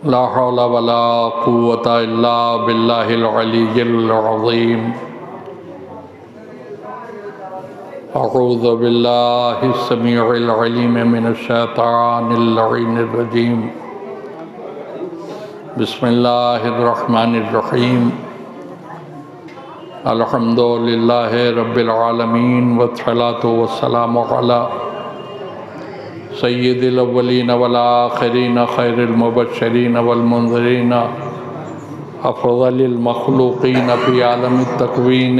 ला हौला वला कुव्वता इल्ला बिल्लाहिल अलिय्यिल अज़ीम। अऊज़ु बिल्लाहिस समीउल अलीम मिनश शैतानिर लईनिर रजीम। बिस्मिल्लाहिर रहमानिर रहीम। अल्हम्दुलिल्लाहि रब्बिल आलमीन वस्सलातु वस्सलामु अला सय्यिदिल अव्वलीन वल आखिरीन खैरिल मुबश्शिरीन वल मुनज़िरीन अफ़ज़लिल मख़लूक़ीन फ़ी आलमित तकवीन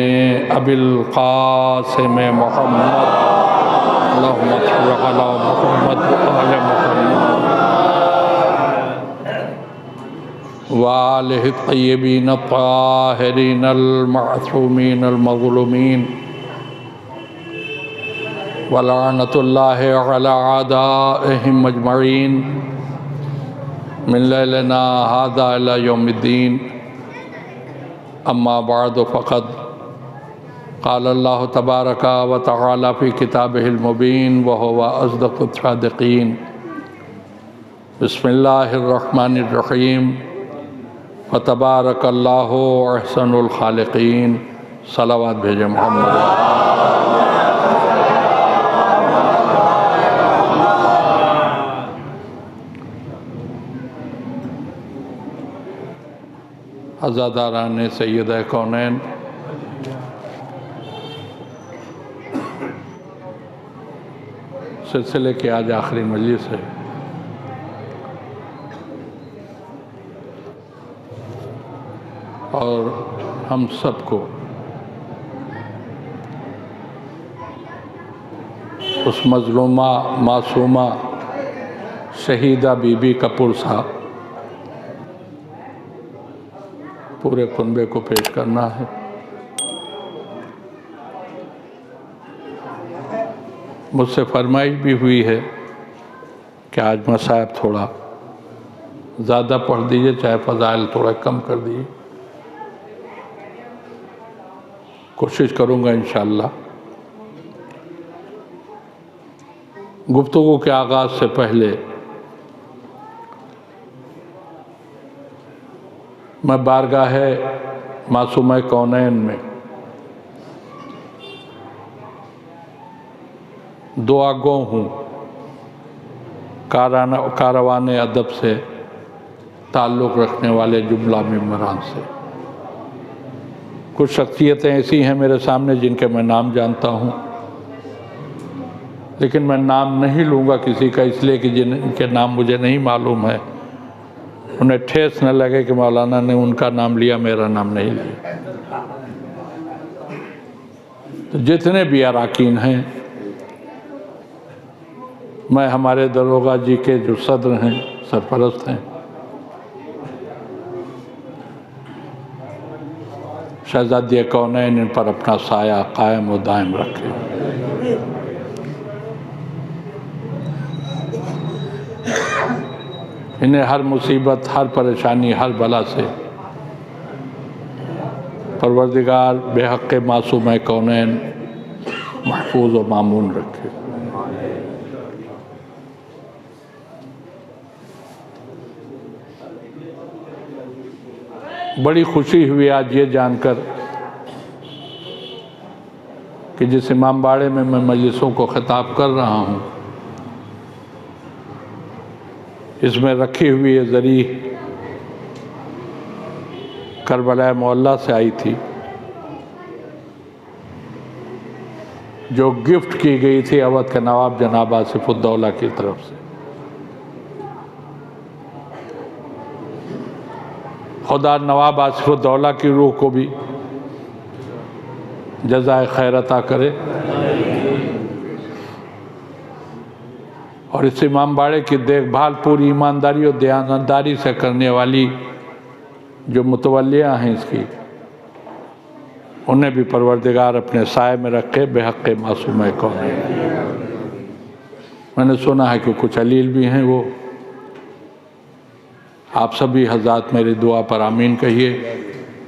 अबिल क़ासिम मुहम्मद अल्लाहुम्मा सल्लि अला मुहम्मद व आले मुहम्मद व आलिहि तय्यबीन ताहिरीन अल मअसूमीन अल मज़लूमीन वलानतुल्लाहि अला आदाइहिम अजमईन मिन लैलिना हाज़ा इला यौमिद्दीन। अम्मा बअद फ़क़द क़ाल अल्लाहु तबारक व तआला फ़ी किताबिहिल मुबीन व हुवा अस्दक़ुस सादिक़ीन। बिस्मिल्लाहिर रहमानिर रहीम। फ़तबारकल्लाहु अहसनुल ख़ालिक़ीन। सलावत भेजे मोहम्मद। अज़ादारान सैयद कौनैन, सिलसिले की आज आखिरी मजलिस है। और हम सबको उस मज़लूमा मासूमा शहीदा बीबी कपूर साहब पूरे कुनबे को पेश करना है। मुझसे फरमाइश भी हुई है कि आज मसाइब थोड़ा ज़्यादा पढ़ दीजिए, चाहे फ़ज़ाइल थोड़ा कम कर दीजिए। कोशिश करूँगा इंशाअल्लाह। गुफ्तगू के आगाज़ से पहले मैं बारगाह मासूमा कौनैन में दुआ गो हूँ कारवान अदब से ताल्लुक़ रखने वाले जुमला मेंबरान से। कुछ शख्सियतें ऐसी हैं मेरे सामने जिनके मैं नाम जानता हूँ, लेकिन मैं नाम नहीं लूँगा किसी का, इसलिए कि जिनके नाम मुझे नहीं मालूम है उन्हें ठेस न लगे कि मौलाना ने उनका नाम लिया, मेरा नाम नहीं लिया। तो जितने भी अराकीन हैं, मैं हमारे दरोगा जी के जो सदर हैं, सरपरस्त हैं, शहज़ादी कौनैन इन पर अपना साया कायम व दायम रखे। इन्हें हर मुसीबत, हर परेशानी, हर बला से परवरदिगार बेहक़ मासूमा कौनैन महफूज व मामून रखे। बड़ी खुशी हुई आज ये जानकर कि जिस इमामबाड़े में मैं मजलिसों को ख़िताब कर रहा हूँ, इसमें रखी हुई ये ज़री करबला मोहल्ला से आई थी, जो गिफ्ट की गई थी अवध के नवाब जनाब आसिफुद्दौला की तरफ से। खुदा नवाब आसिफुद्दौला की रूह को भी जज़ाए खैर अता करे और इस इमामबाड़े की देखभाल पूरी ईमानदारी और दयानतदारी से करने वाली जो मुतवल्लियाँ हैं इसकी, उन्हें भी परवरदिगार अपने साए में रखे बेहक़ मासूमा कौनैन। मैंने सुना है कि कुछ अलील भी हैं, वो आप सभी हज़रात मेरी दुआ पर आमीन कहिए।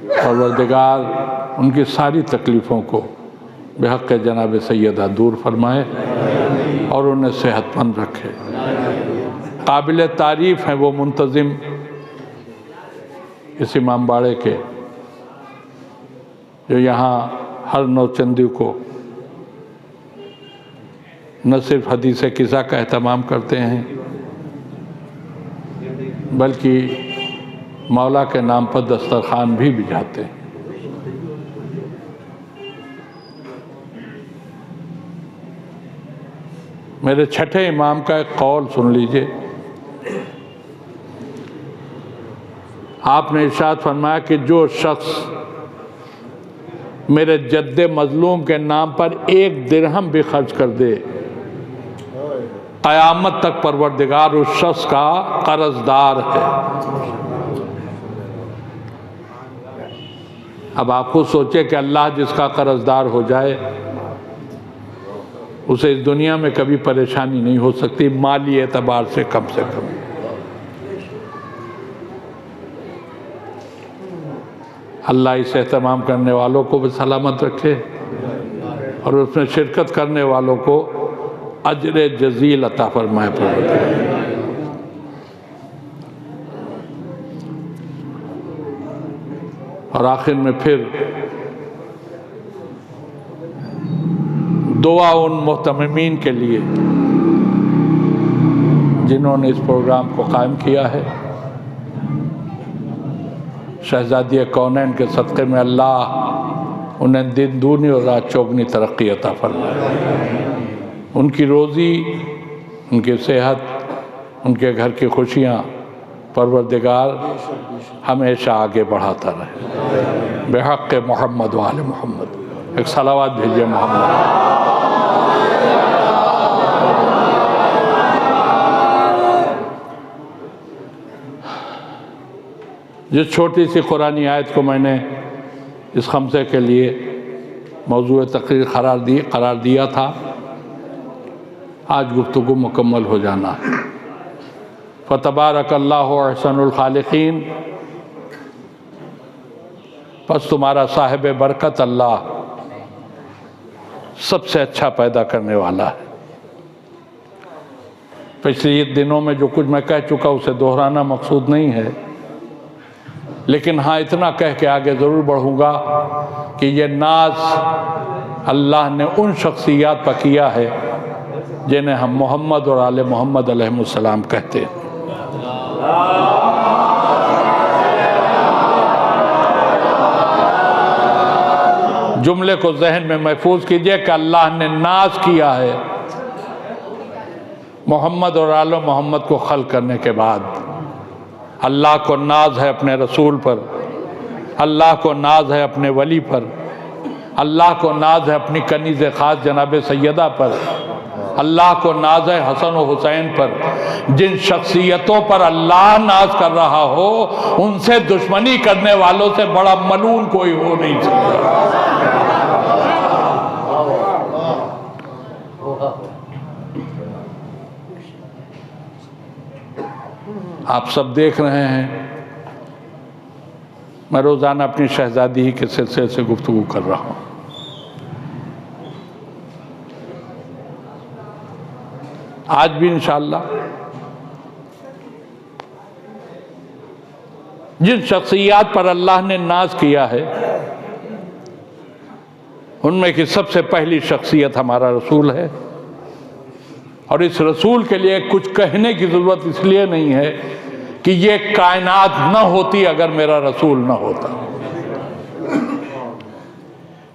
परवरदिगार उनकी सारी तकलीफ़ों को बेहक़ जनाब सैयदा दूर फरमाए और उन्हें सेहतमंद रखे। काबिल तारीफ़ हैं वो मुंतज़िम इस इमामबाड़े के, जो यहाँ हर नौचंदी को न सिर्फ हदीस किस्सा का एहतमाम करते हैं बल्कि मौला के नाम पर दस्तरखान भी बिछाते हैं। मेरे छठे इमाम का एक कौल सुन लीजिए। आपने इरशाद फरमाया कि जो शख्स मेरे जद्दे मजलूम के नाम पर 1 दिरहम भी खर्च कर दे, क़यामत तक परवरदिगार उस शख्स का कर्जदार है। अब आपको सोचे कि अल्लाह जिसका कर्जदार हो जाए उसे इस दुनिया में कभी परेशानी नहीं हो सकती, माली एतबार से कम से कम। अल्लाह इस एहतमाम करने वालों को भी सलामत रखे और उसमें शिरकत करने वालों को अजर जजील अता फरमाए। और आखिर में फिर दुआ उन मोहतमिमीन के लिए जिन्होंने इस प्रोग्राम को कायम किया है। शहजादी कौनैन के सदक़े में अल्लाह उन्हें दिन दूनी और रात चौगनी तरक्की अता फरमाए। उनकी रोज़ी, उनकी सेहत, उनके घर की खुशियाँ परवरदिगार हमेशा आगे बढ़ाता रहे। बेहक़ मोहम्मद व आले मोहम्मद एक सलावत भेजिए मोहम्मद। जिस छोटी सी कुरानी आयत को मैंने इस खमसे के लिए मौजूद तकरीर करार दिया था, आज गुफ्तगू मुकम्मल हो जाना है। फ़तबारकल्लाहु अहसनुल खालिकीन, बस तुम्हारा साहिब बरकत अल्लाह सबसे अच्छा पैदा करने वाला है। पिछले दिनों में जो कुछ मैं कह चुका उसे दोहराना मकसूद नहीं है, लेकिन हाँ इतना कह के आगे ज़रूर बढ़ूँगा कि ये नाज अल्लाह ने उन शख्सियात पर किया है जिन्हें हम मोहम्मद और आले मोहम्मद अलैहिस्सलाम कहते हैं। जुमले को जहन में महफूज कीजिए कि अल्लाह ने नाज किया है मोहम्मद और आले मोहम्मद को खल करने के बाद। अल्लाह को नाज है अपने रसूल पर, अल्लाह को नाज है अपने वली पर, अल्लाह को नाज है अपनी कनीज़ ख़ास जनाब सैयदा पर, अल्लाह को नाज है हसन और हुसैन पर। जिन शख्सियतों पर अल्लाह नाज कर रहा हो उनसे दुश्मनी करने वालों से बड़ा मलून कोई हो नहीं सकता। आप सब देख रहे हैं मैं रोज़ाना अपनी शहजादी ही के सिलसिले से गुफ्तगू कर रहा हूँ। आज भी इंशाअल्लाह जिन शख्सियात पर अल्लाह ने नाज किया है उनमें की सबसे पहली शख्सियत हमारा रसूल है। और इस रसूल के लिए कुछ कहने की ज़रूरत इसलिए नहीं है कि ये कायनात न होती अगर मेरा रसूल न होता।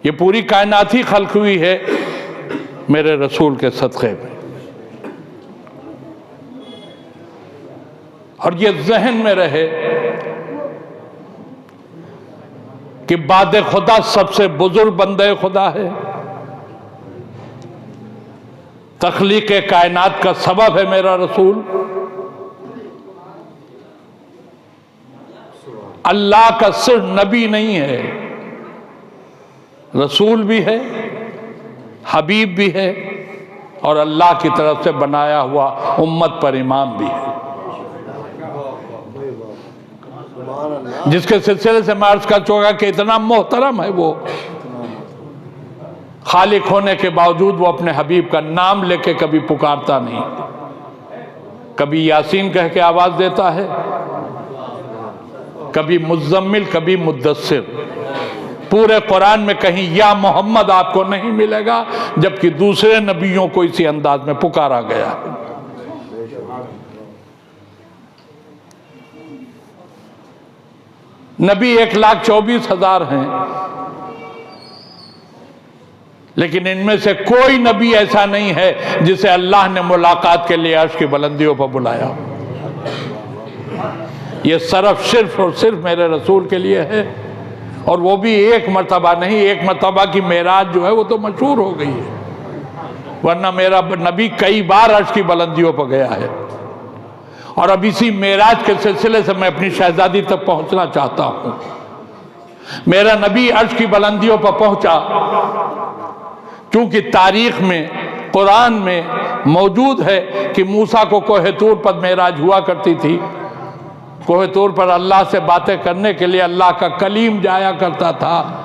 ये पूरी कायनात ही खल्क हुई है मेरे रसूल के सदक़े में। और ये जहन में रहे कि बाद खुदा सबसे बुजुर्ग बंदे खुदा है, तख्लीक कायनात का सबब है मेरा रसूल। अल्लाह का सिर्फ नबी नहीं है, रसूल भी है, हबीब भी है और अल्लाह की तरफ से बनाया हुआ उम्मत पर इमाम भी है। जिसके सिलसिले से मैं अर्ज कर चुका कि इतना मोहतरम है वो, खालिक होने के बावजूद वो अपने हबीब का नाम लेके कभी पुकारता नहीं। कभी यासीन कह के आवाज़ देता है कभी मुज़्ज़म्मिल, कभी मुद्दस्सिर। पूरे कुरान में कहीं या मोहम्मद आपको नहीं मिलेगा, जबकि दूसरे नबियों को इसी अंदाज में पुकारा गया है। नबी 1,24,000 हैं, लेकिन इनमें से कोई नबी ऐसा नहीं है जिसे अल्लाह ने मुलाकात के लिए अर्श की बुलंदियों पर बुलाया। ये सिर्फ और सिर्फ मेरे रसूल के लिए है, और वो भी एक मर्तबा नहीं। एक मर्तबा की मेराज जो है वो तो मशहूर हो गई है, वरना मेरा नबी कई बार अर्श की बुलंदियों पर गया है। और अब इसी मेराज के सिलसिले से मैं अपनी शहजादी तक पहुंचना चाहता हूं। मेरा नबी अर्श की बुलंदियों पर पहुंचा, क्योंकि तारीख में, कुरान में मौजूद है कि मूसा को कोहे तूर पर मेराज हुआ करती थी। कोहे तूर पर अल्लाह से बातें करने के लिए अल्लाह का कलीम जाया करता था।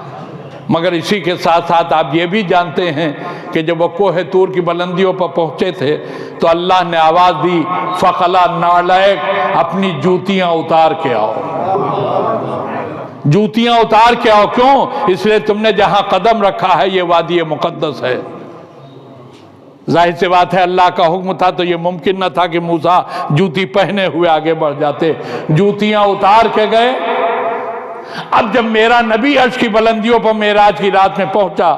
मगर इसी के साथ साथ आप ये भी जानते हैं कि जब वो कोहे तूर की बुलंदियों पर पहुंचे थे तो अल्लाह ने आवाज़ दी, फ़क़ला नालैक, अपनी जूतियाँ उतार के आओ। जूतियाँ उतार के आओ। क्यों? इसलिए तुमने जहाँ कदम रखा है ये वादी मुक़द्दस है। जाहिर सी बात है, अल्लाह का हुक्म था तो ये मुमकिन न था कि मूसा जूती पहने हुए आगे बढ़ जाते। जूतियाँ उतार के गए। अब जब मेरा नबी अर्श की बुलंदियों पर मेराज की रात में पहुंचा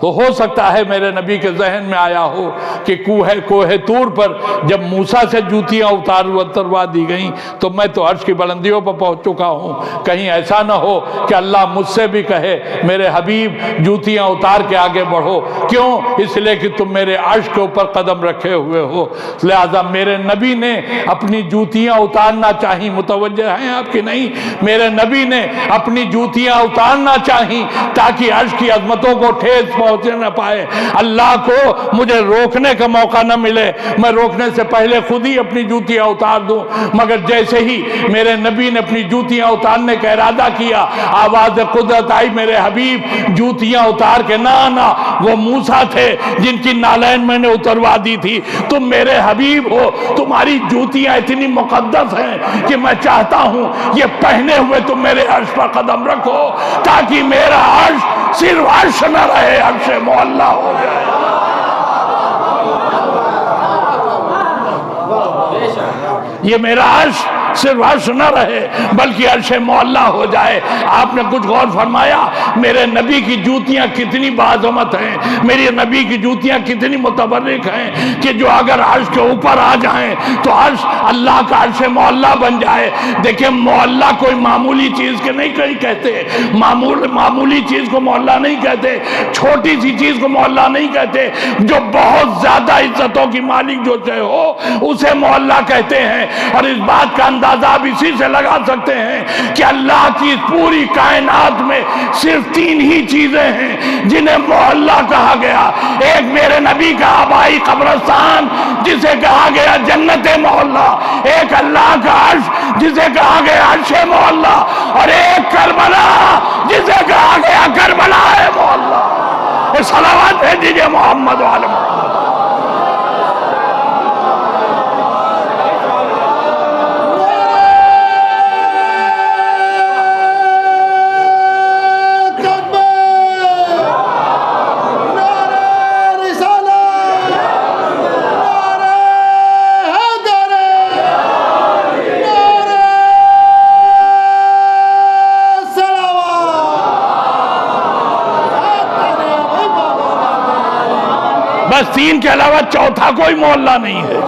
तो हो सकता है मेरे नबी के जहन में आया हो कि कोहे तूर पर जब मूसा से जूतियां उतरवा दी गई तो मैं तो अर्श की बुलंदियों पर पहुंच चुका हूं। कहीं ऐसा ना हो कि अल्लाह मुझसे भी कहे, मेरे हबीब जूतियां उतार के आगे बढ़ो। क्यों? इसलिए कि तुम मेरे अर्श के ऊपर कदम रखे हुए हो। लिहाजा मेरे नबी ने अपनी जूतियां उतारना चाहिए। मुतवज्जे हैं आपकी? नहीं, मेरे नबी ने अपनी जूतियां उतारना चाहिए ताकि अर्श की अजमतों को ठेस पहुंचने न पाए, अल्लाह को मुझे रोकने का मौका न मिले, मैं रोकने से पहले खुद ही अपनी जूतियां उतार दूं। मगर जैसे ही मेरे नबी ने अपनी जूतियां उतारने का इरादा किया, आवाज कुदरत आई, मेरे हबीब जूतियां उतार के ना वो मूसा थे जिनकी नालैन मैंने उतरवा दी थी, तुम मेरे हबीब हो, तुम्हारी जूतियां इतनी मुकद्दस हैं कि मैं चाहता हूं ये पहने हुए तुम मेरे अर्श पर कदम रखो ताकि मेरा अर्श सिर्फ अर्श न रहे, अर्श मोहल्ला हो जाए। ये मेरा अर्श सिर्फ अर्श न रहे बल्कि अर्श मोहल्ला हो जाए। आपने कुछ गौर फरमाया, मेरे नबी की जूतियां कितनी बाज़मत हैं, मेरे नबी की जूतियां कितनी मुतबर्रिक हैं कि जो अगर अर्श के ऊपर आ जाएं तो अर्श अल्लाह का अर्श मोहल्ला बन जाए। देखिए, मोहल्ला कोई मामूली चीज के नहीं कहीं कहते, मामूली चीज को मोहल्ला नहीं कहते, छोटी सी चीज को मोहल्ला नहीं कहते। जो बहुत ज्यादा इज्जतों की मालिक जो चाहे हो उसे मोहल्ला कहते हैं। और इस बात का अंदाजा आप इसी से लगा सकते हैं कि अल्लाह की पूरी कायनात में सिर्फ 3 ही चीजें हैं जिन्हें मोहल्ला कहा गया। एक मेरे नबी का आबाई कब्रिस्तान जिसे कहा गया जन्नत मोहल्ला, एक अल्लाह का अर्श जिसे कहा गया अर्श मोहल्ला, और एक करबला जिसे कहा गया करबला मोहल्ला। सलावत है दीजिए मोहम्मद वाले मोहम्मद। बस 3 के अलावा चौथा कोई मोहल्ला नहीं है।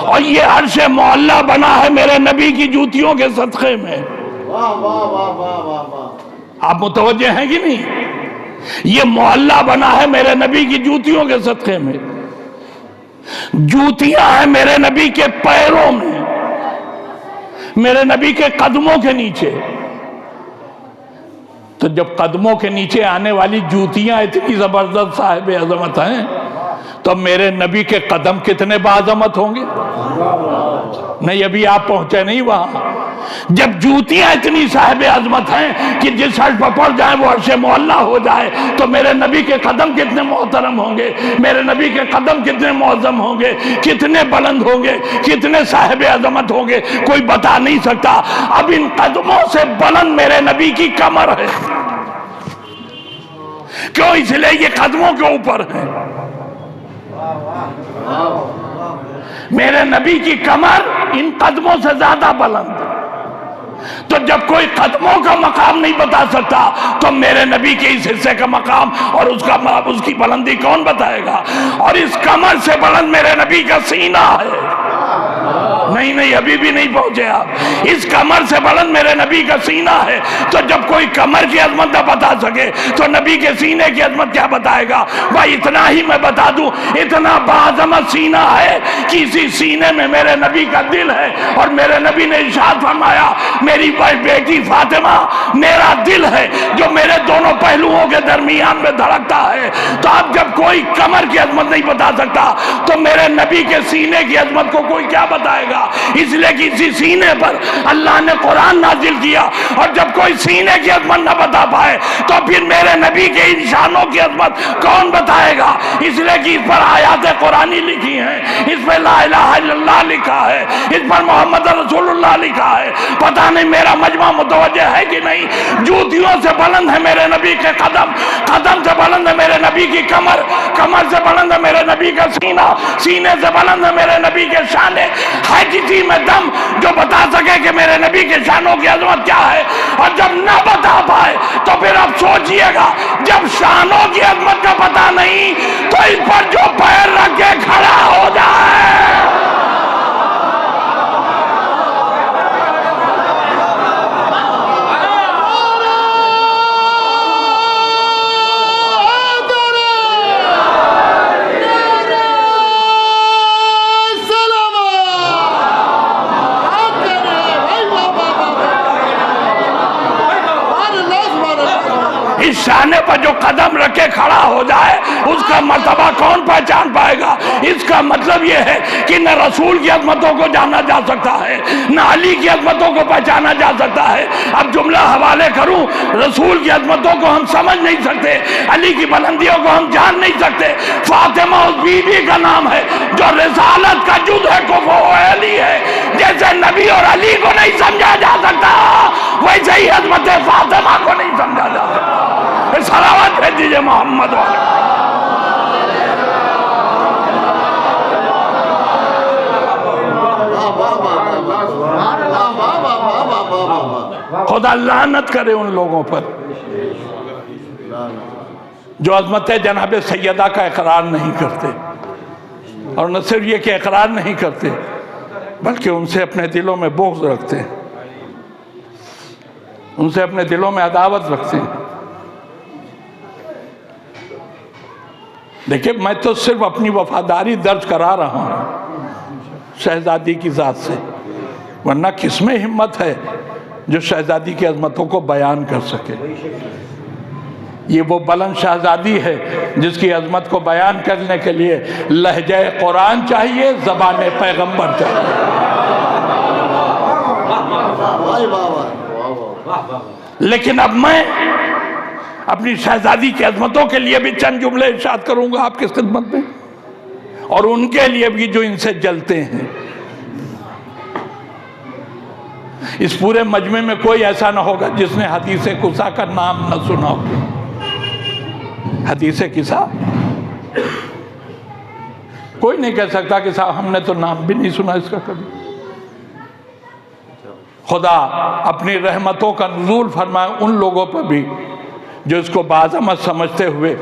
और ये अर्श मोहल्ला बना है मेरे नबी की जूतियों के सदक़े में। आप मुतवज्जे हैं कि नहीं? ये मोहल्ला बना है मेरे नबी की जूतियों के सदक़े में। जूतियां हैं मेरे नबी के पैरों में, मेरे नबी के कदमों के नीचे। तो जब कदमों के नीचे आने वाली जूतियां इतनी जबरदस्त साहिब अजमत हैं तो मेरे नबी के कदम कितने बाज़मत होंगे? नहीं, अभी आप पहुंचे नहीं वहां। जब जूतियां इतनी साहिब अजमत हैं कि जिस अर्श पर पड़ जाए वो अर्श मोहल्ला हो जाए, तो मेरे नबी के कदम कितने मोहतरम होंगे, मेरे नबी के कदम कितने मुअज़्ज़म होंगे, कितने बुलंद होंगे, कितने साहिब अजमत होंगे, कोई बता नहीं सकता। अब इन कदमों से बुलंद मेरे नबी की कमर है। क्यों? इसलिए ये कदमों के ऊपर है। मेरे नबी की कमर इन कदमों से ज्यादा बुलंद। तो जब कोई कदमों का मकाम नहीं बता सकता, तो मेरे नबी के इस हिस्से का मकाम और उसकी बुलंदी कौन बताएगा? और इस कमर से बुलंद मेरे नबी का सीना है। नहीं नहीं, अभी भी नहीं पहुंचे आप। इस कमर से बुलंद मेरे नबी का सीना है। तो जब कोई कमर की अजमत न बता सके, तो नबी के सीने की अजमत क्या बताएगा? भाई इतना ही मैं बता दूं, इतना बाज़मत सीना है कि इसी सीने में मेरे नबी का दिल है। और मेरे नबी ने इरशाद फरमाया, मेरी बेटी फातिमा मेरा दिल है जो मेरे दोनों पहलुओं के दरमियान में धड़कता है। तो अब जब कोई कमर की अजमत नहीं बता सकता, तो मेरे नबी के सीने की अजमत को कोई क्या बताएगा? इसलिए कि इसी सीने पर अल्लाह ने कुरान नाजिल किया। और जब कोई सीने की अजमत न बता पाए, तो फिर मेरे नबी के इंशानों की अजमत कौन बताएगा? इसलिए कि इस पर आयात कुरानी लिखी हैं, इस पर ला इलाहा इल्लल्लाह लिखा है, इस पर मोहम्मद रसूलुल्लाह लिखा है। पता नहीं मेरा मजमा मुतवज्जे है कि नहीं। जूतियों से बुलंद है मेरे नबी के कदम, कदम से बुलंद है मेरे नबी की कमर, कमर से बुलंद है मेरे नबी का सीना, सीने से बुलंद है मेरे नबी के शाने। है किसी में दम जो बता सके कि मेरे नबी के शानों की अजमत क्या है? और जब ना बता पाए, तो फिर आप सोचिएगा, जब शानों की अजमत का पता नहीं, तो इस पर जो पैर रख के खड़ा हो जाए। इस शाने पर जो कदम रखे खड़ा हो जाए, उसका मर्तबा कौन पहचान पाएगा? इसका मतलब यह है कि न रसूल की अजमतों को जाना जा सकता है, न अली की अजमतों को पहचाना जा सकता है। अब जुमला हवाले करूं, रसूल की अजमतों को हम समझ नहीं सकते, अली की बुलंदियों को हम जान नहीं सकते। फातिमा उस बीवी का नाम है जो रिसालत का जुज़ है, कुफ़ अली है। जैसे नबी और अली को नहीं समझा जा सकता, वैसे ही अजमत फातिमा को नहीं समझा जा सकता। सलावत भेज दीजिए मोहम्मद वाले। खुदा लानत करे उन लोगों पर जो अजमत जनाब सैयदा का इकरार नहीं करते। और न सिर्फ ये कि इकरार नहीं करते, बल्कि उनसे अपने दिलों में बुग़्ज़ रखते हैं, उनसे अपने दिलों में अदावत रखते हैं। देखिए, मैं तो सिर्फ अपनी वफादारी दर्ज करा रहा हूँ शहजादी की ज़ात से, वरना किसमें हिम्मत है जो शहजादी की अजमतों को बयान कर सके। ये वो बुलंद शहजादी है जिसकी अजमत को बयान करने के लिए लहजे कुरान चाहिए, ज़बान पैगंबर चाहिए। लेकिन अब मैं अपनी शहजादी की अजमतों के लिए भी चंद जुमले इरशाद करूंगा आपकी खिदमत में, और उनके लिए भी जो इनसे जलते हैं। इस पूरे मजमे में कोई ऐसा ना होगा जिसने हदीस कुसा का नाम न सुना हो। हदीस किसा कोई नहीं कह सकता कि साहब हमने तो नाम भी नहीं सुना इसका कभी। खुदा अपनी रहमतों का नुज़ूल फरमाए उन लोगों पर भी जो इसको बाज़मत समझते हुए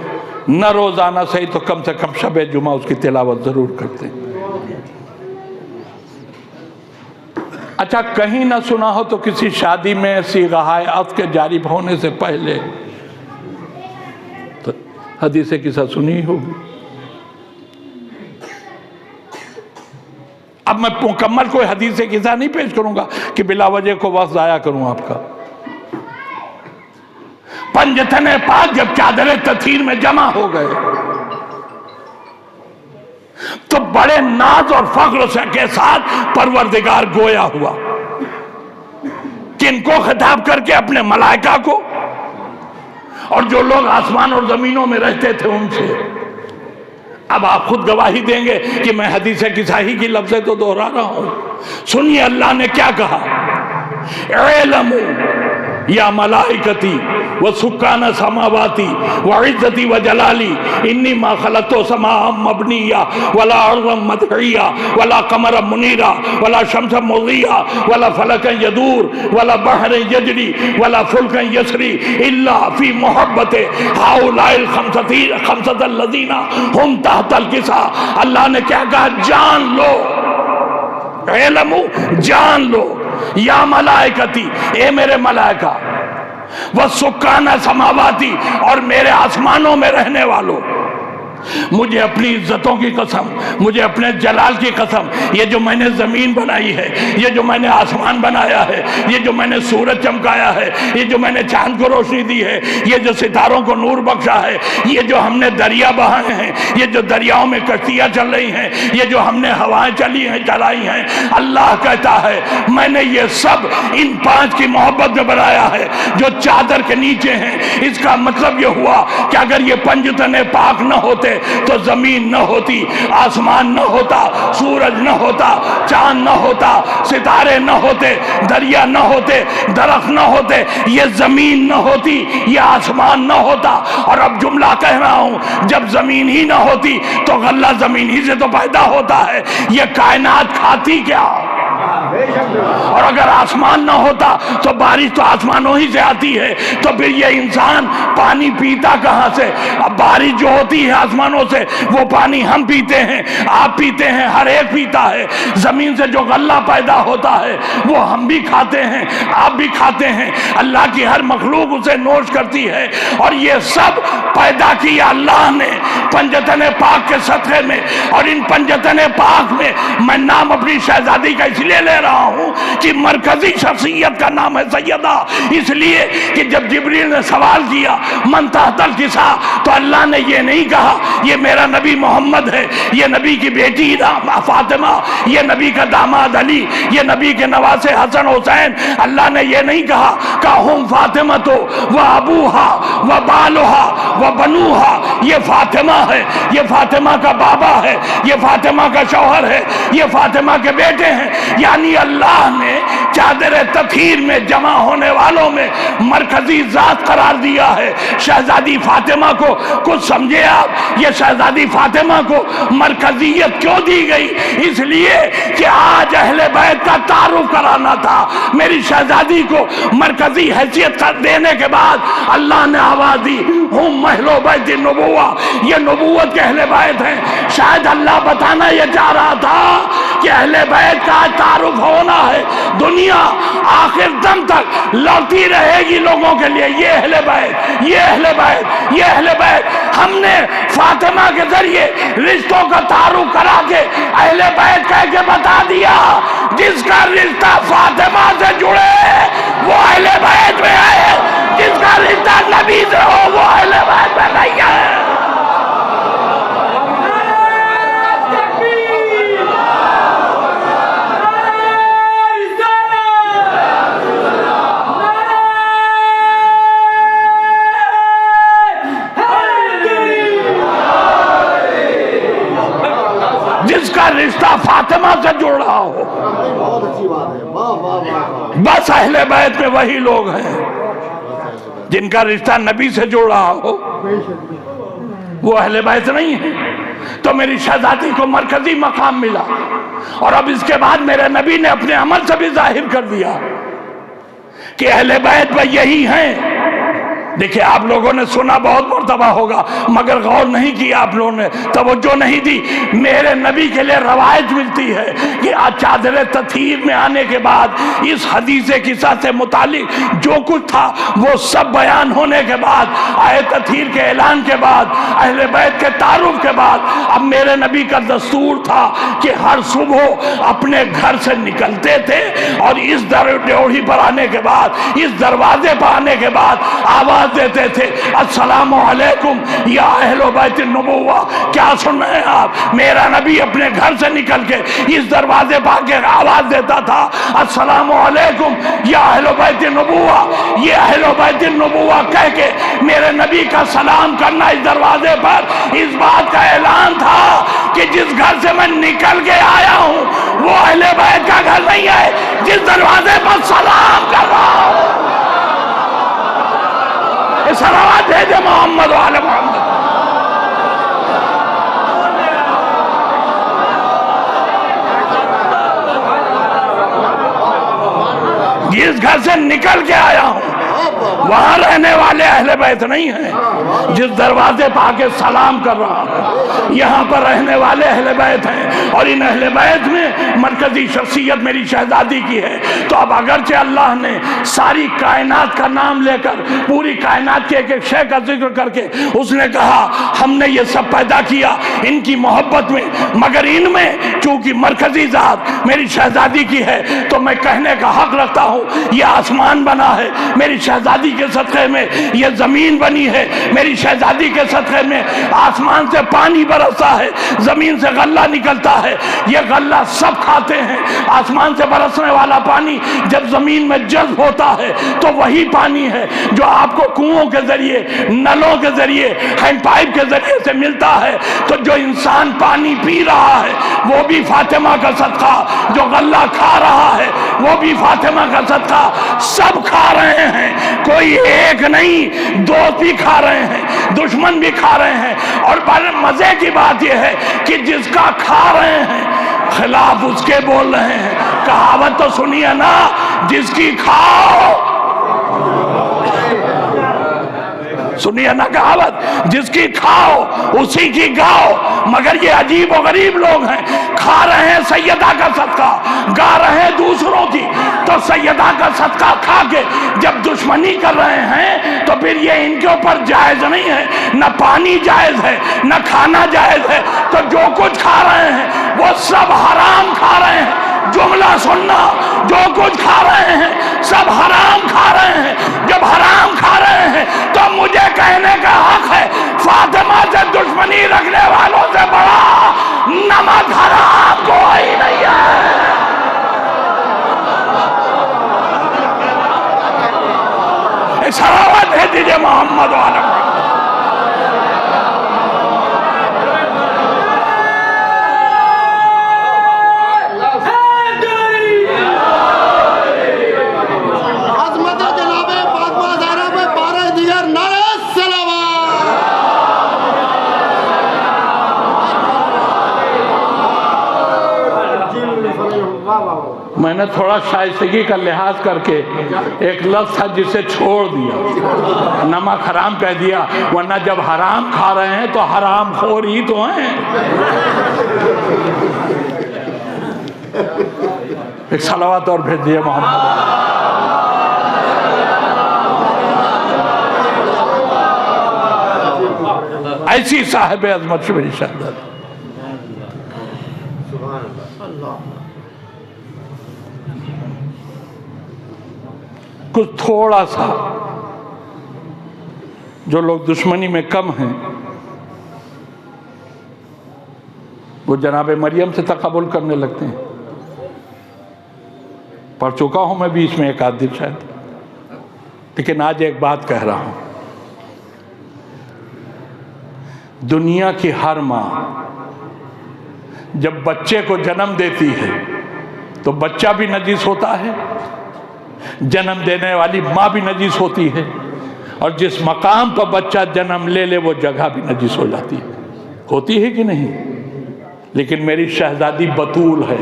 न रोज़ाना सही तो कम से कम शब जुमा उसकी तिलावत ज़रूर करते हैं। अच्छा, कहीं ना सुना हो तो किसी शादी में सीग़ाए अफ़्ज़ के जारी होने से पहले तो हदीस किसा सुनी होगी। अब मैं मुकम्मल कोई हदीस किसा नहीं पेश करूंगा कि बिला वजह को वक्त ज़ाया करूं आपका। पंजतने पाक जब चादरे तथीर में जमा हो गए तो बड़े नाज और फख्र के साथ परवरदिगार गोया हुआ। किनको खिताब करके? अपने मलाइका को, और जो लोग आसमान और जमीनों में रहते थे उनसे। अब आप खुद गवाही देंगे कि मैं हदीस किसाही की लफ्ज़ें तो दोहरा रहा हूं। सुनिए अल्लाह ने क्या कहा, इल्मु या मलाइकती व सुक्कान समावाती व इज्जती व जलाली इन्नी मा खलक़्तु समाअम मबनिया वला अर्ज़म मदहिया वला कमर मुनीरा वला शम्स मुज़िया वला फलक यदूर वला बहर यजरी वला फुल्क यसरी इल्ला फी मोहब्बते हाउलाइल खमसतल लज़ीना हुम तहतल किसा। अल्लाह ने क्या कहा, जान लो, इल्मु जान लो, या मलाइकती ए मेरे मलाइका, वह सुक्काना समावाती और मेरे आसमानों में रहने वालों, मुझे अपनी इज्जतों की कसम, मुझे अपने जलाल की कसम, ये जो मैंने जमीन बनाई है, ये जो मैंने आसमान बनाया है, ये जो मैंने सूरज चमकाया है, ये जो मैंने चांद को रोशनी दी है, ये जो सितारों को नूर बख्शा है, ये जो हमने दरिया बहाए हैं, ये जो दरियाओं में कश्तियां चल रही हैं, ये जो हमने हवाएं चलाई हैं, अल्लाह कहता है मैंने ये सब इन पांच की मोहब्बत में बनाया है जो चादर के नीचे हैं। इसका मतलब ये हुआ कि अगर ये पंजतने पाक न होते तो जमीन न होती, आसमान न होता, सूरज न होता, चांद न होता, सितारे न होते, दरिया न होते, दरख्त न होते, ये जमीन न होती, ये आसमान न होता। और अब जुमला कह रहा हूं, जब जमीन ही न होती तो गल्ला जमीन ही से तो पैदा होता है, ये कायनात खाती क्या? और अगर आसमान ना होता तो बारिश तो आसमानों ही से आती है, तो फिर ये इंसान पानी पीता कहां से? अब बारिश जो होती है आसमानों से, वो पानी हम पीते हैं, आप पीते हैं, हर एक पीता है। जमीन से जो गल्ला पैदा होता है वो हम भी खाते हैं, आप भी खाते हैं, अल्लाह की हर मखलूक उसे नोश करती है। और ये सब पैदा किया अल्लाह ने पंजतने पाक के सतहे में। और इन पंजतने पाक में मैं नाम अपनी शहजादी का इसलिए ले रहा हूं कि मरकजी शख्सियत का नाम है सैयदा, इसलिए कि जब जिब्रील ने सवाल किया मन तहतल किसा, तो अल्लाह ने ये नहीं कहा ये मेरा नबी मोहम्मद है, ये नबी की बेटी फातिमा, ये नबी का दामाद अली, ये नबी के नवासे हसन हुसैन। अल्लाह ने ये नहीं कहा हुम फातिमा तो वह अबूहा वह बालुहा वह बनूहा, ये फातिमा है, ये फातिमा का बाबा है, ये फातिमा का शौहर है, ये फातिमा के बेटे हैं। यानी अल्लाह ने चादर तथीर में जमा होने वालों में मरकजी जात करार दिया है शहजादी फातिमा को। कुछ समझे आप, ये शहजादी फातिमा को मरकजियत क्यों दी गई? इसलिए कि आज अहले बैत का तारुफ कराना था। मेरी शहजादी को मरकजी हैसियत कर देने के बाद अल्लाह ने आवाज दी हुम महलो बैत नबुव्वा, ये नबूवत के अहले बैत हैं। शायद अल्लाह बताना ये चाह रहा था कि अहले बैत का तारुफ होना है, दुनिया आखिर दम तक लौटी रहेगी लोगों के लिए। ये अहले बैत, ये अहले बैत, ये अहले बैत। हमने फातिमा के जरिए रिश्तों का तारुफ करा के अहले बैत कह के बता दिया जिसका रिश्ता फातिमा से जुड़े वो अहले बैत में है, जिसका रिश्ता नबी से हो वो अहले बैत में नहीं है। जिसका रिश्ता फातिमा से जुड़ रहा हो, बहुत अच्छी बात है, वाह वाह वाह। बस अहले बैत में वही लोग हैं जिनका रिश्ता नबी से जुड़ रहा हो, वो अहले बैत नहीं है। तो मेरी शहजादी को मरकजी मकाम मिला। और अब इसके बाद मेरे नबी ने अपने अमल से भी जाहिर कर दिया कि अहले बैत में यही हैं। देखिए आप लोगों ने सुना बहुत मर्तबा होगा, मगर गौर नहीं किया आप लोगों ने, तवज्जो नहीं दी। मेरे नबी के लिए रवायत मिलती है कि आज चादर तथीर में आने के बाद इस हदीस किस्सा से मुतालिक जो कुछ था वो सब बयान होने के बाद, आए तथीर के ऐलान के बाद, अहले बैत के तारुफ के बाद, अब मेरे नबी का दस्तूर था कि हर सुबह अपने घर से निकलते थे और इस ड्योढ़ी पर आने के बाद, इस दरवाजे पर आने के बाद आवाज देते थे, अस्सलामु अलैकुम या अहले बैत नबुव्वा। क्या सुन रहे हैं आप? मेरा नबी अपने घर से निकल के इस दरवाजे पर आके आवाज देता था, अस्सलामु अलैकुम या अहले बैत नबुव्वा। ये अहले बैत नबुव्वा कह के मेरे नबी का सलाम करना इस दरवाजे पर इस बात का ऐलान था कि जिस घर से मैं निकल के आया हूं वो अहले बैत का घर नहीं है जिस दरवाजे पर सलाम कर रहा हूं। सलावत भेजे मोहम्मद वाले मोहम्मद। जिस घर से निकल के आया हूं वहां रहने वाले अहले बैत नहीं हैं जिस दरवाजे पर आके सलाम कर रहा हूं। यहाँ पर रहने वाले अहले बैत हैं और इन अहले बैत में मरकजी शख्सियत मेरी शहजादी की है। तो अब अगरचे अल्लाह ने सारी कायनात का नाम लेकर पूरी कायनात के एक एक शय का जिक्र करके उसने कहा हमने ये सब पैदा किया इनकी मोहब्बत में, मगर इनमें चूंकि मरकजी जात मेरी शहजादी की है तो मैं कहने का हक रखता हूँ। ये आसमान बना है मेरी शहजादी के सदक़े में, ये जमीन बनी है मेरी शहजादी के सदक़े में, आसमान से पानी बरसता है, जमीन से गल्ला निकलता है, ये गल्ला सब खाते हैं। आसमान से बरसने वाला पानी जब जमीन में जज्ब होता है तो वही पानी है जो आपको कुओं के जरिए, नलों के जरिए, हैंड पाइप के जरिए से मिलता है। तो जो इंसान पानी पी रहा है वो भी फातिमा का सदका, जो गल्ला खा रहा है वो भी फातिमा का सदका, सब खा रहे हैं, कोई एक नहीं, दोस्त भी खा रहे हैं, दुश्मन भी खा रहे हैं। और बड़े मजे की बात यह है कि जिसका खा रहे हैं खिलाफ उसके बोल रहे हैं। कहावत तो सुनिए ना, जिसकी खाओ, सुनिए ना कहावत, जिसकी खाओ उसी की गाओ। मगर ये अजीब और गरीब लोग हैं, खा रहे हैं सैयदा का सदका, गा रहे हैं दूसरों की, तो सैयदा का सदका खा के जब दुश्मनी कर रहे हैं तो फिर ये इनके ऊपर जायज नहीं है, न पानी जायज है न खाना जायज है। तो जो कुछ खा रहे हैं वो सब हराम खा रहे हैं। जुमला सुनना, जो कुछ खा रहे हैं सब हराम खा रहे हैं। जब हराम खा रहे हैं तो मुझे कहने का हक है, फातिमा से दुश्मनी रखने वालों से बड़ा नमक हराम कोई नहीं है। सलावत है दीजिए मोहम्मद वाला। मैंने थोड़ा शाइस्तगी का लिहाज करके एक लफ्ज़ था जिसे छोड़ दिया, नमक हराम कह दिया, वरना जब हराम खा रहे हैं तो हराम खोर ही तो हैं। एक सलावत और भेज दिए मोहम्मद। ऐसी साहिब अजमत से मेरी शहादत। कुछ थोड़ा सा जो लोग दुश्मनी में कम हैं वो जनाब मरियम से तकबुल करने लगते हैं। पढ़ चुका हूं मैं बीच में एक आध दिन शायद, लेकिन आज एक बात कह रहा हूं। दुनिया की हर मां जब बच्चे को जन्म देती है तो बच्चा भी नजीस होता है, जन्म देने वाली माँ भी नजीस होती है, और जिस मकाम पर बच्चा जन्म ले ले वो जगह भी नजीस हो जाती है। होती है कि नहीं? लेकिन मेरी शहजादी बतूल है।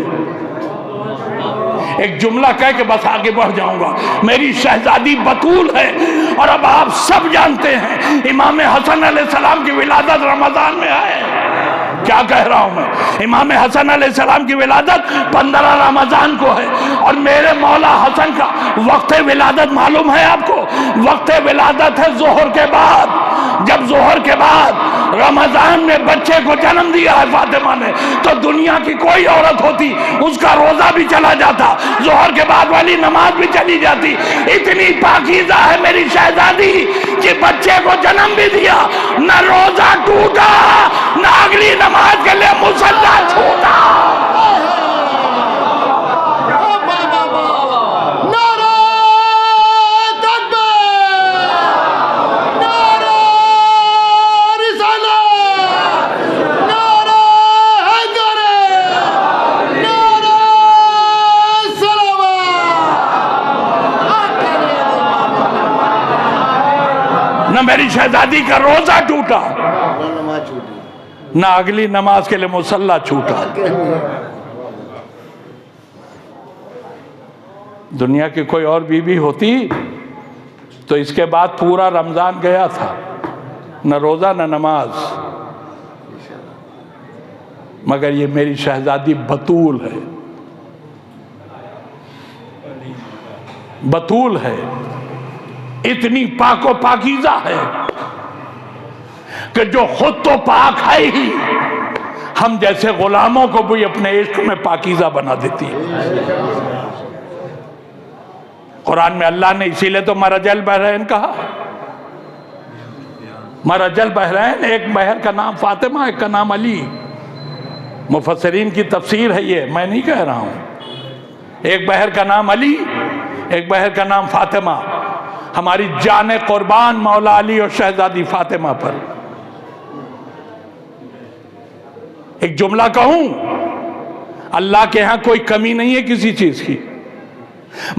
एक जुमला कह के बस आगे बढ़ जाऊंगा। मेरी शहजादी बतूल है। और अब आप सब जानते हैं इमाम हसन अलैहिस्सलाम की विलादत रमजान में है। क्या कह रहा हूं मैं? इमाम हसन अलैहिस्सलाम की विलादत 15 रमजान को है। और मेरे मौला हसन का वक्त विलादत मालूम है आपको? वक्त विलादत है जोहर के बाद। जब जोहर के बाद रमजान में बच्चे को जन्म दिया है फातिमा ने, तो दुनिया की कोई औरत होती उसका रोजा भी चला जाता, जोहर के बाद वाली नमाज भी चली जाती। इतनी पाकीज़ा है मेरी शहजादी कि बच्चे को जन्म भी दिया, न रोजा टूटा, न अगली नमाज के लिए मुसल्ला छूटा। न मेरी शहजादी का रोजा टूटा, न अगली नमाज के लिए मुसल्ला छूटा। दुनिया की कोई और बीवी होती तो इसके बाद पूरा रमजान गया था, न रोजा न नमाज। मगर ये मेरी शहजादी बतूल है, बतूल है, इतनी पाको पाकीज़ा है कि जो खुद तो पाक है ही, हम जैसे गुलामों को भी अपने इश्क में पाकीज़ा बना देती है। कुरान में अल्लाह ने इसीलिए तो मरजल बहरैन कहा। मरजल बहरैन, एक बहर का नाम फातिमा, एक का नाम अली। मुफस्सिरीन की तफसीर है ये, मैं नहीं कह रहा हूं। एक बहर का नाम अली, एक बहर का नाम फातिमा। हमारी जाने कुर्बान मौला अली और शहजादी फातिमा पर। एक जुमला कहूं, अल्लाह के यहां कोई कमी नहीं है किसी चीज की,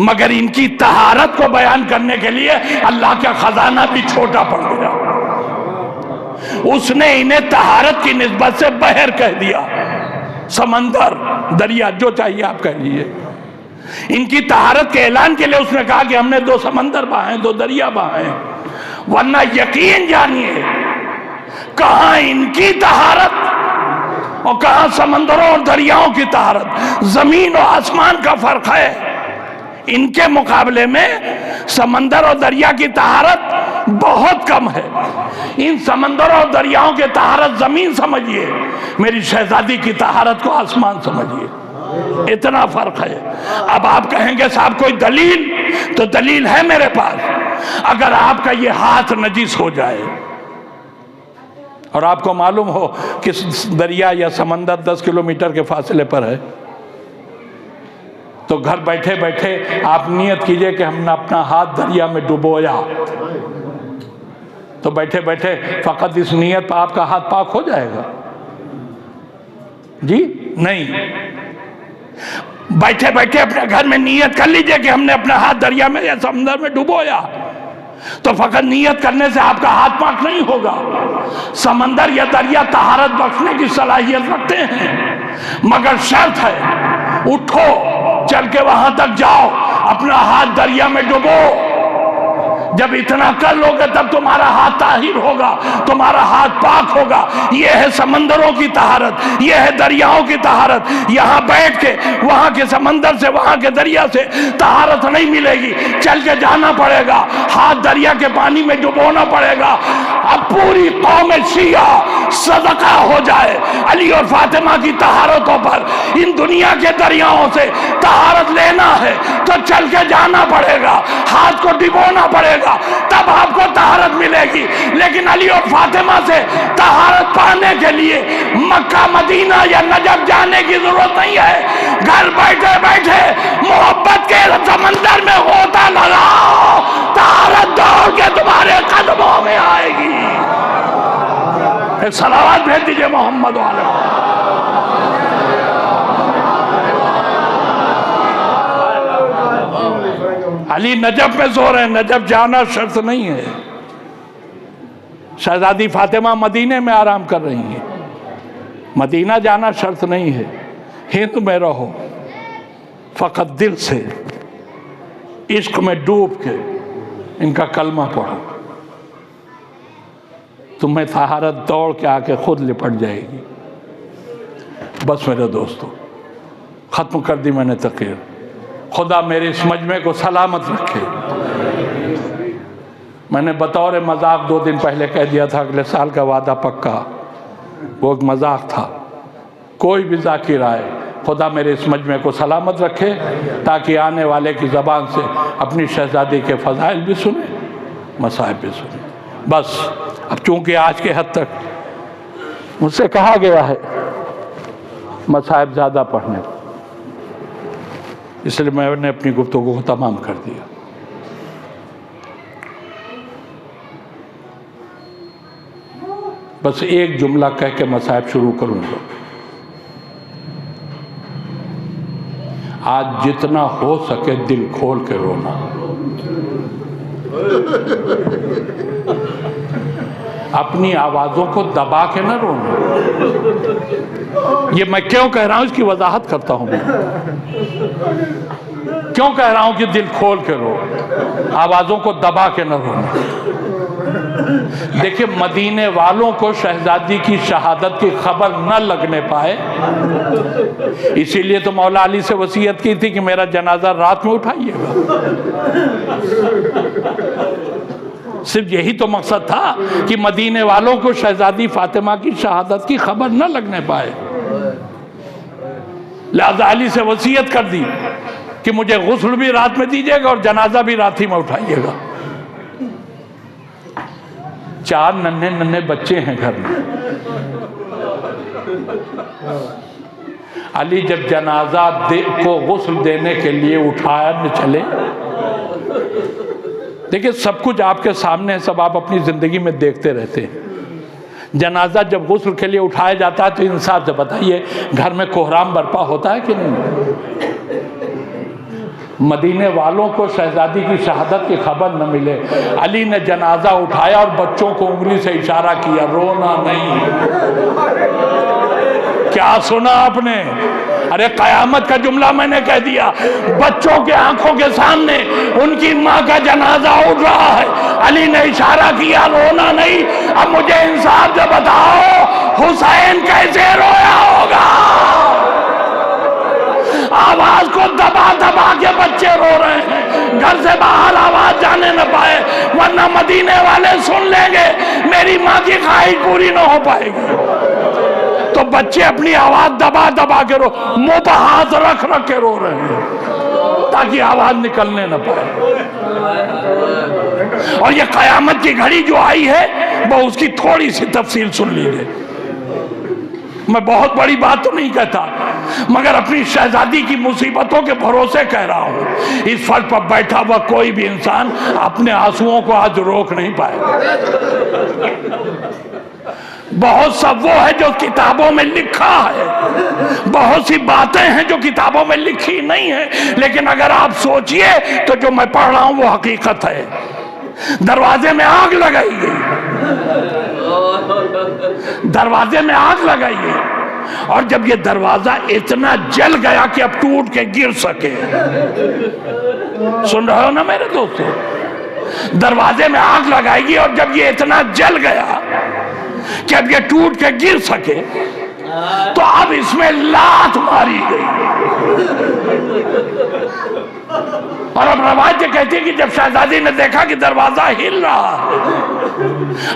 मगर इनकी तहारत को बयान करने के लिए अल्लाह का खजाना भी छोटा पड़ गया। उसने इन्हें तहारत की निस्बत से बहर कह दिया, समंदर, दरिया, जो चाहिए आप कह लीजिए। इनकी तहारत के ऐलान के लिए उसने कहा कि हमने 2 समंदर बहाए, 2 दरिया बहाए। वरना यकीन जानिए कहां इनकी तहारत और कहां समंदरों और दरियाओं की तहारत, जमीन और आसमान का फर्क है। इनके मुकाबले में समंदर और दरिया की तहारत बहुत कम है। इन समंदरों और दरियाओं के तहारत जमीन समझिए, मेरी शहजादी की तहारत को आसमान समझिए, इतना फर्क है। अब आप कहेंगे साहब कोई दलील, तो दलील है मेरे पास। अगर आपका ये हाथ नजीस हो जाए और आपको मालूम हो कि दरिया या समंदर 10 किलोमीटर के फासले पर है, तो घर बैठे बैठे आप नियत कीजिए कि हमने अपना हाथ दरिया में डुबोया, तो बैठे बैठे फकत इस नियत पर आपका हाथ पाक हो जाएगा? जी नहीं। बैठे बैठे अपने घर में नियत कर लीजिए कि हमने अपना हाथ दरिया में या समंदर में डुबोया, तो फकत नियत करने से आपका हाथ पाक नहीं होगा। समंदर या दरिया तहारत बख्शने की सलाहियत रखते हैं, मगर शर्त है उठो, चल के वहां तक जाओ, अपना हाथ दरिया में डुबो। जब इतना कर लोगे तब तुम्हारा हाथ ताहिर होगा, तुम्हारा हाथ पाक होगा। यह है समंदरों की तहारत, यह है दरियाओं की तहारत। यहाँ बैठ के वहां के समंदर से, वहां के दरिया से तहारत नहीं मिलेगी, चल के जाना पड़ेगा, हाथ दरिया के पानी में डुबोना पड़ेगा। अब पूरी कौम शिया सदका हो जाए अली और फातिमा की तहारतों पर। इन दुनिया के दरियाओं से तहारत लेना है तो चल के जाना पड़ेगा, हाथ को डिबोना पड़ेगा, तब आपको तहारत मिलेगी। लेकिन अली और फातिमा से तहारत पाने के लिए मक्का, मदीना या नजफ जाने की जरूरत नहीं है। घर बैठे बैठे मोहब्बत के समंदर में गोता लगाओ, तहारत दौड़ के तुम्हारे कदमों में आएगी। एक सलावत भेज दीजिए मोहम्मद वाले। अली नजफ में सो रहे हैं, नजफ जाना शर्त नहीं है। शहजादी फातिमा मदीने में आराम कर रही हैं, मदीना जाना शर्त नहीं है। हिंद में रहो, फकत दिल से इश्क में डूब के इनका कलमा पढ़ो, तुम्हें तहारत दौड़ के आके खुद लिपट जाएगी। बस मेरे दोस्तों, ख़त्म कर दी मैंने तकरीर। खुदा मेरे इस मजमे को सलामत रखे। मैंने बतौर मजाक 2 दिन पहले कह दिया था अगले साल का वादा पक्का, वो एक मजाक था। कोई भी ज़ाकिर आए, खुदा मेरे इस मजमे को सलामत रखे ताकि आने वाले की ज़बान से अपनी शहज़ादी के फ़ज़ाइल भी सुने, मसाइब भी सुने। बस अब चूँकि आज के हद तक मुझसे कहा गया है मसाइब ज़्यादा पढ़ने, इसलिए मैंने अपनी गुफ्तगू को तमाम कर दिया। बस एक जुमला कह के मसाइब शुरू करूँगा। आज जितना हो सके दिल खोल के रोना। अपनी आवाज़ों को दबा के ना रोना। ये मैं क्यों कह रहा हूँ इसकी वजाहत करता हूँ। क्यों कह रहा हूँ कि दिल खोल के रो, आवाज़ों को दबा के ना रोना। देखिए, मदीने वालों को शहजादी की शहादत की खबर न लगने पाए, इसीलिए तो मौला अली से वसीयत की थी कि मेरा जनाजा रात में उठाइएगा। सिर्फ यही तो मकसद था कि मदीने वालों को शहजादी फातिमा की शहादत की खबर न लगने पाए। लिहाजा अली से वसीयत कर दी कि मुझे गुस्ल भी रात में दीजिएगा और जनाजा भी रात ही में उठाइएगा। 4 नन्हे नन्हे बच्चे हैं घर में। अली जब जनाजा को गुस्ल देने के लिए उठाने चले, देखिए सब कुछ आपके सामने है, सब आप अपनी ज़िंदगी में देखते रहते हैं। जनाजा जब गुस्ल के लिए उठाया जाता है तो इंसाफ से बताइए घर में कोहराम बर्पा होता है कि नहीं? मदीने वालों को शहजादी की शहादत की खबर न मिले, अली ने जनाजा उठाया और बच्चों को उंगली से इशारा किया, रोना नहीं। क्या सुना आपने? अरे कयामत का जुमला मैंने कह दिया। बच्चों के आंखों के सामने उनकी माँ का जनाजा उठ रहा है, अली ने इशारा किया, रोना नहीं। अब मुझे इंसाफ से बताओ, हुसैन कैसे रोया होगा? आवाज को दबा दबा के बच्चे रो रहे हैं, घर से बाहर आवाज जाने न पाए, वरना मदीने वाले सुन लेंगे मेरी माँ की ख्वाहिश पूरी न हो पाएगी। तो बच्चे अपनी आवाज दबा दबा के रो, मुंह पर हाथ रख रख के रो रहे हैं ताकि आवाज निकलने न पाए। और ये कयामत की घड़ी जो आई है वो उसकी थोड़ी सी तफसील सुन लीजिए। मैं बहुत बड़ी बात तो नहीं कहता, मगर अपनी शहजादी की मुसीबतों के भरोसे कह रहा हूं। इस फर्श पर बैठा हुआ कोई भी इंसान अपने आंसुओं को आज रोक नहीं पाएगा। बहुत सब वो है जो किताबों में लिखा है, बहुत सी बातें हैं जो किताबों में लिखी नहीं है, लेकिन अगर आप सोचिए तो जो मैं पढ़ रहा हूं वो हकीकत है। दरवाजे में आग लगाई गई, दरवाजे में आग लगाई गई, और जब ये दरवाजा इतना जल गया कि अब टूट के गिर सके, सुन रहे हो ना मेरे दोस्तों? दरवाजे में आग लगाएगी और जब ये इतना जल गया कि अब ये टूट के गिर सके, तो अब इसमें लात मारी गई। और अब रवायत कहती है कि जब शहजादी ने देखा कि दरवाजा हिल रहा है,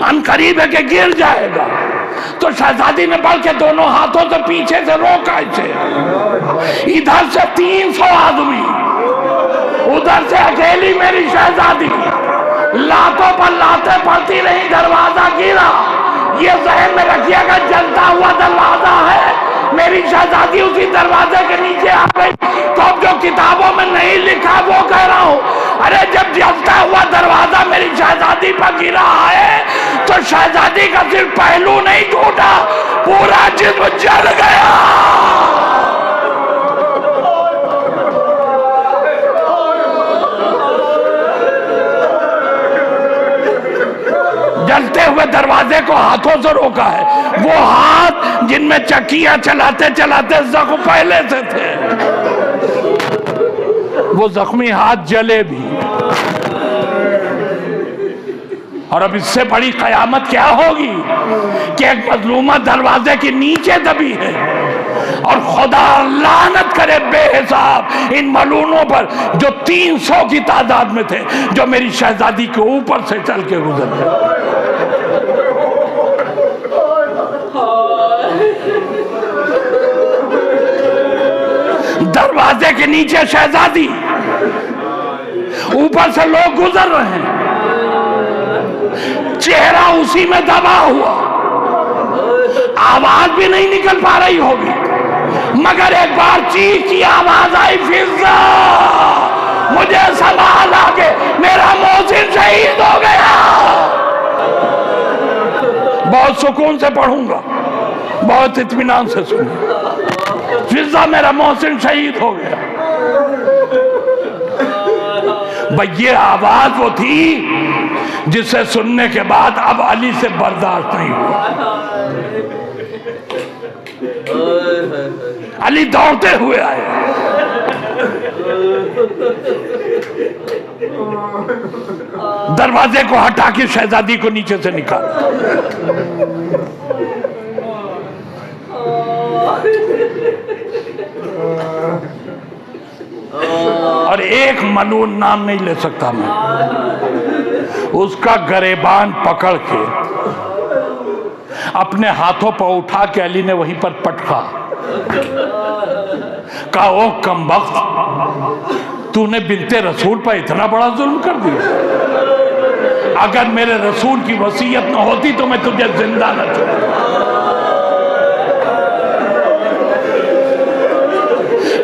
अनकरीब है कि गिर जाएगा, तो शहजादी ने बढ़ के दोनों हाथों से पीछे से रोका इसे। इधर से 300 आदमी, उधर से अकेली मेरी शहजादी, लातों पर लातें पड़ती रही, दरवाजा गिरा। ये ज़हन में रखिएगा, जलता हुआ दरवाजा है, मेरी शहजादी उसी दरवाजे के नीचे आ गई। तो अब जो किताबों में नहीं लिखा वो कह रहा हूं, अरे जब जलता हुआ दरवाजा मेरी शहजादी पर गिरा है तो शहजादी का सिर्फ पहलू नहीं टूटा, पूरा जिस्म जल गया। जलते हुए दरवाजे को हाथों से रोका है, वो हाथ जिनमें चक्कियां चलाते चलाते जख्म पहले से थे, वो जख्मी हाथ जले भी। और अब इससे बड़ी कयामत क्या होगी कि एक मजलूमा दरवाजे के नीचे दबी है, और खुदा लानत करे बेहिसाब इन मलूनों पर जो 300 की तादाद में थे, जो मेरी शहजादी के ऊपर से चल के गुजर गए। दरवाजे के नीचे शहजादी, ऊपर से लोग गुजर रहे हैं, चेहरा उसी में दबा हुआ, आवाज भी नहीं निकल पा रही होगी, मगर एक बार चीख की आवाज आई, फिजा मुझे संभाल आके, मेरा मोहसिन शहीद हो गया। बहुत सुकून से पढ़ूंगा, बहुत इत्मीनान से सुनूंगा। फिजा मेरा मोहसिन शहीद हो गया। भाई ये आवाज वो थी जिसे सुनने के बाद अब अली से बर्दाश्त नहीं हुआ। अली दौड़ते हुए आए, दरवाजे को हटा के शहजादी को नीचे से निकाला। और एक मलून नाम नहीं ले सकता मैं, उसका गरेबान पकड़ के अपने हाथों पर उठा के अली ने वहीं पर पटका, कहा ओ कमबख्त, तूने बिनते रसूल पर इतना बड़ा जुल्म कर दिया। अगर मेरे रसूल की वसीयत न होती तो मैं तुझे जिंदा न छोड़ता।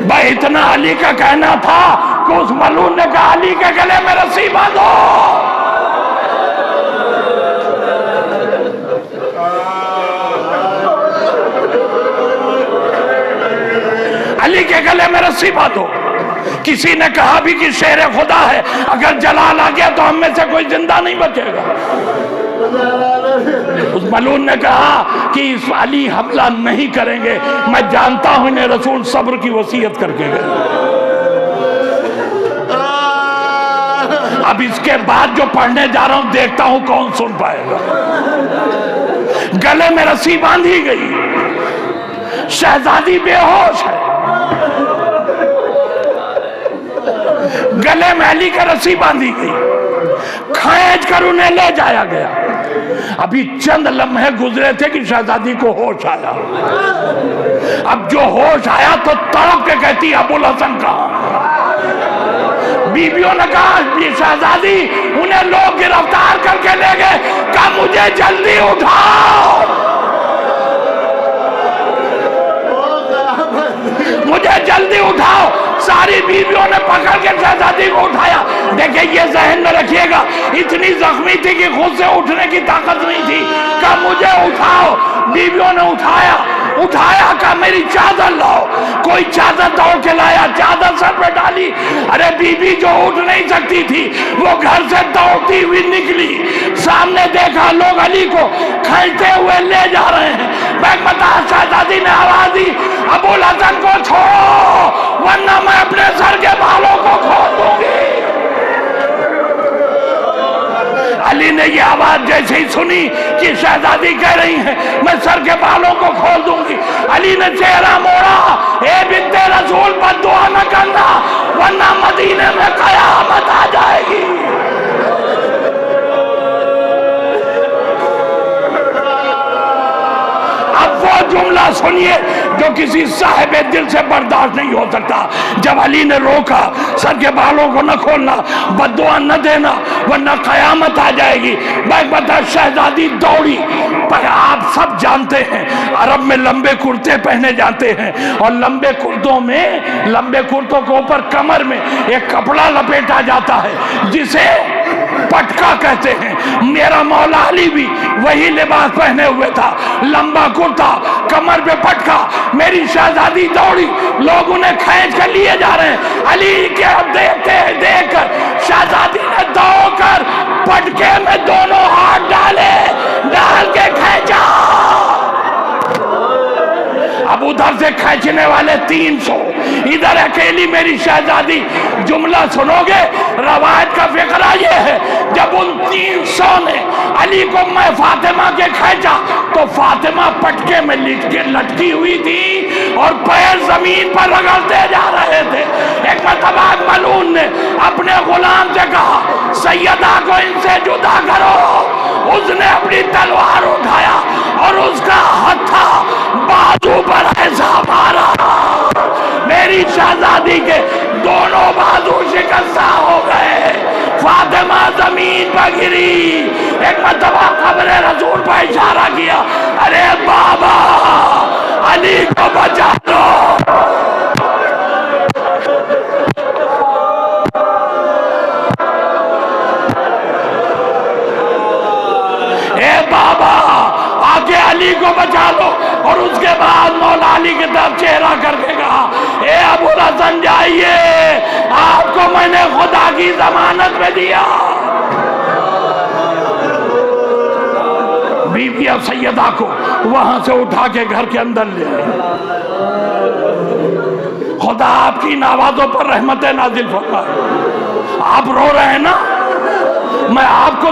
भाई इतना अली का कहना था कि उस मलून ने कहा अली के गले में रस्सी बांधो। अली के गले में रस्सी बांधो। किसी ने कहा भी कि शेर खुदा है, अगर जलाल आ गया तो हम में से कोई जिंदा नहीं बचेगा। उस मलून ने कहा कि इस अली हमला नहीं करेंगे, मैं जानता हूं इन्हें रसूल सब्र की वसीयत करके गए। अब इसके बाद जो पढ़ने जा रहा हूं देखता हूं कौन सुन पाएगा। गले में रस्सी बांधी गई, शहजादी बेहोश है, गले में अली का रस्सी बांधी गई, खींच कर उन्हें ले जाया गया। अभी चंद लम्हे गुजरे थे कि शहजादी को होश आया। अब जो होश आया तो तड़प के कहती अबुल हसन कहाँ? बीबियों ने कहा शहजादी उन्हें लोग गिरफ्तार करके ले गए, कहा मुझे जल्दी उठाओ, मुझे जल्दी उठाओ। सारी बीवियों ने पकड़ के शहजादी को उठाया। देखिए ये जहन में रखिएगा, इतनी जख्मी थी कि खुद से उठने की ताकत नहीं थी। कहा मुझे उठाओ। बीवियों ने उठाया, उठाया, कहा मेरी चादर लाओ। कोई चादर दौड़ के लाया, चादर सर पे डाली। अरे बीबी जो उठ नहीं सकती थी वो घर से दौड़ती हुई निकली, सामने देखा लोग अली को खींचते हुए ले जा रहे हैं। शहजादी ने आवाज दी अबुल हसन को छोड़ो वरना मैं अपने सर के बालों को खोल दूंगी। अली ने ये आवाज जैसे ही सुनी कि शहजादी कह रही है मैं सर के बालों को खोल दूंगी, अली ने चेहरा मोड़ा, ए बिन्ते रसूल पर दुआ न करना वरना मदीने में कयामत आ जाएगी। अब वो जुमला सुनिए जो किसी साहिब दिल से बर्दाश्त नहीं हो सकता। जब अली ने रोका सर के बालों को न खोलना, बद्दुआ न देना वरना कयामत आ जाएगी, मैं बता शहजादी दौड़ी। पर आप सब जानते हैं अरब में लंबे कुर्ते पहने जाते हैं और लंबे कुर्तों में, लंबे कुर्तों के ऊपर कमर में एक कपड़ा लपेटा जाता है जिसे पटका कहते हैं। मेरा मौला अली भी वही लिबास पहने हुए था, लंबा कुर्ता कमर पे पटका। मेरी शहजादी दौड़ी, लोग उन्हें खींच कर लिए जा रहे हैं। अली के देखते देखकर शहजादी ने दौड़कर पटके में दोनों हाथ डाले, डाल के खींचा। अब उधर से खींचने वाले 300, इधर अकेली मेरी शहजादी। जुमला सुनोगे, रवायत का फिक्रा ये है जब उन 300 ने अली को मैं फातिमा के खींचा तो फातिमा पटके में लटकी हुई थी और पैर जमीन पर रगड़ते जा रहे थे। एक मरतबा मलून ने अपने गुलाम से कहा, सैयदा को इनसे जुदा करो। उसने अपनी तलवार उठाया और उसका हत्था बाजू पर ऐसा मारा, मेरी शहजादी के दोनों बाजू शिकस्ता हो गए। फातिमा जमीन पर गिरी। एक मरतबा कब्र रसूल पर इशारा किया, अरे बाबा अली को बचा लो। ए बाबा आके अली को बचा लो। और उसके बाद मौला अली की तरफ चेहरा करके कहा, ए अबुल हसन जाइए, आपको मैंने खुदा की जमानत में दिया। बीबी और सैयदा को वहां से उठा के घर के अंदर ले आए। खुदा आपकी नवाजों पर रहमतें नाजिल फरमाए। आप रो रहे हैं ना, मैं आपको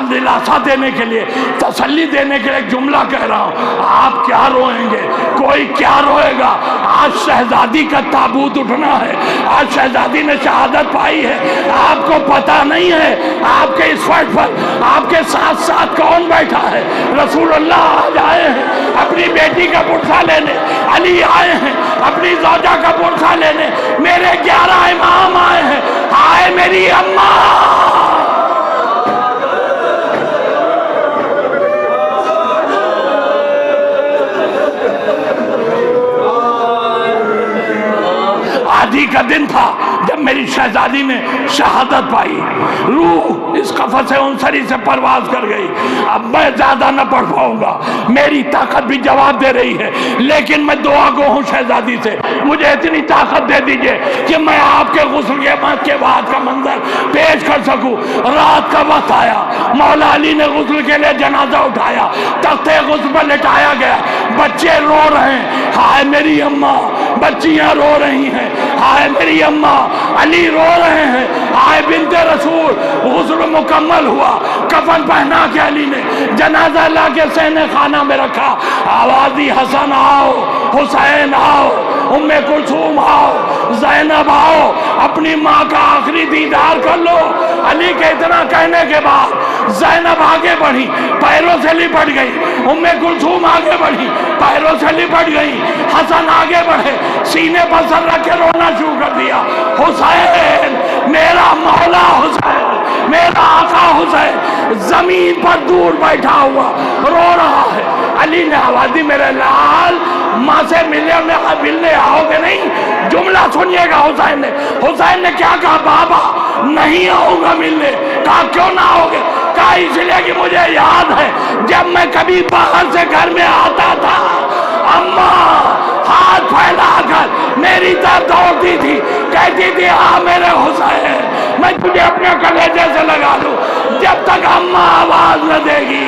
दिलासा देने के लिए, तसल्ली देने के लिए एक जुमला कह रहा हूं। आप क्या रोएंगे, कोई क्या रोएगा। आज शहजादी का ताबूत उठना है, आज शहजादी ने शहादत पाई है। आपको पता नहीं है आपके इस फर्श पर आपके साथ साथ कौन बैठा है। रसूलुल्लाह आज आए हैं अपनी बेटी का पुरसा लेने, अली आए हैं अपनी ज़ौजा का पुरसा लेने, मेरे 11 इमाम आए हैं, आए मेरी अम्मा। आदि का दिन था जब मेरी शहजादी ने शहादत पाई। रूह इस कफस उनसरी से परवाज कर गई। अब मैं ज्यादा न पढ़ पाऊंगा, मेरी ताकत भी जवाब दे रही है, लेकिन मैं दुआ गो हूं शहजादी से, मुझे इतनी ताकत दे दीजिए कि मैं आपके गुस्ल के बाद का मंजर पेश कर सकूं। रात का वक्त आया, मौला अली ने गुस्ल के लिए जनाजा उठाया, तख्ते गुस्ल पर लिटाया गया। बच्चे रो रहे हैं, हाय मेरी अम्मा। बच्चियां रो रही हैं, हाय मेरी अम्मा। अली रो रहे हैं, हाय बिन्ते रसूल। गुस्ल मुकम्मल हुआ, कफन पहना के अली ने जनाजा ला के सहने खाना में रखा। आवाज़ी हसन आओ, हुसैन आओ, उम्मे कुलसूम आओ, ज़ैनब आओ, अपनी माँ का आखिरी दीदार कर लो। अली के इतना कहने के बाद ज़ैनब आगे बढ़ी, पैरों से लिपट गई। उम्मे कुलसूम आगे बढ़ी, पैरों से लिपट गई। हसन आगे बढ़े, सीने पर सर रख के रोना शुरू कर दिया। हुसैन, मेरा मौला हुसैन, मेरा आका हुसैन जमीन पर दूर बैठा हुआ रो रहा है। अली ने आवाज़ दी, मेरे लाल माँ से मिलने आओगे नहीं? जुमला सुनिएगा। हुसैन ने क्या कहा, बाबा नहीं आऊंगा मिलने। कहा क्यों ना आओगे? कहा इसलिए कि मुझे याद है जब मैं कभी बाहर से घर में आता था, अम्मा हाथ फैलाकर मेरी तरफ दौड़ती थी, कहती थी हाँ मेरे हुसैन, मैं तुझे अपने कलेजे से लगा लूं। जब तक अम्मा आवाज न देगी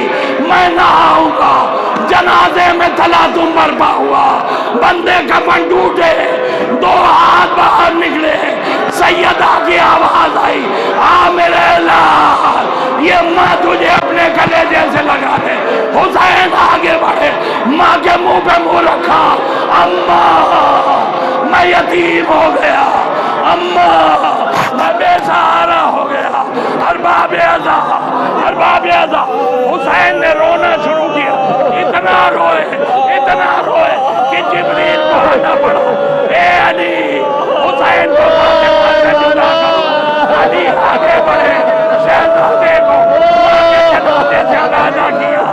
मैं ना आऊंगा। जनाजे में तलातुम बरपा हुआ, बंदे कफन टूटे, 2 हाथ बाहर निकले, सैयदा की आवाज आई, आ मेरे लाल, ये माँ तुझे अपने कलेजे से लगा दे। हुसैन आगे बढ़े, माँ के मुंह पे मुंह रखा, अम्मा मैं यतीम हो गया, अम्मा मैं बेसहारा हो गया। अरबाब अज़ा हुसैन ने रोना शुरू किया। इतना रोए कि जिब्रील को आना पड़ा, ए अली हुसैन को फातिमा से जुदा करो। अली आगे बढ़े, शहजादे को मां के जनाजे से आगाह किया।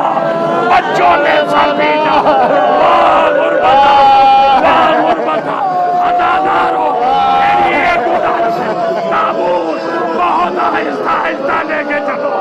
बच्चों ने सर पीटा, वाह गुरबता, वाह गुरबता, अज़ादारो मेरी एक उदास ताबूत बहुत आहिस्ता आहिस्ता लेके चलो।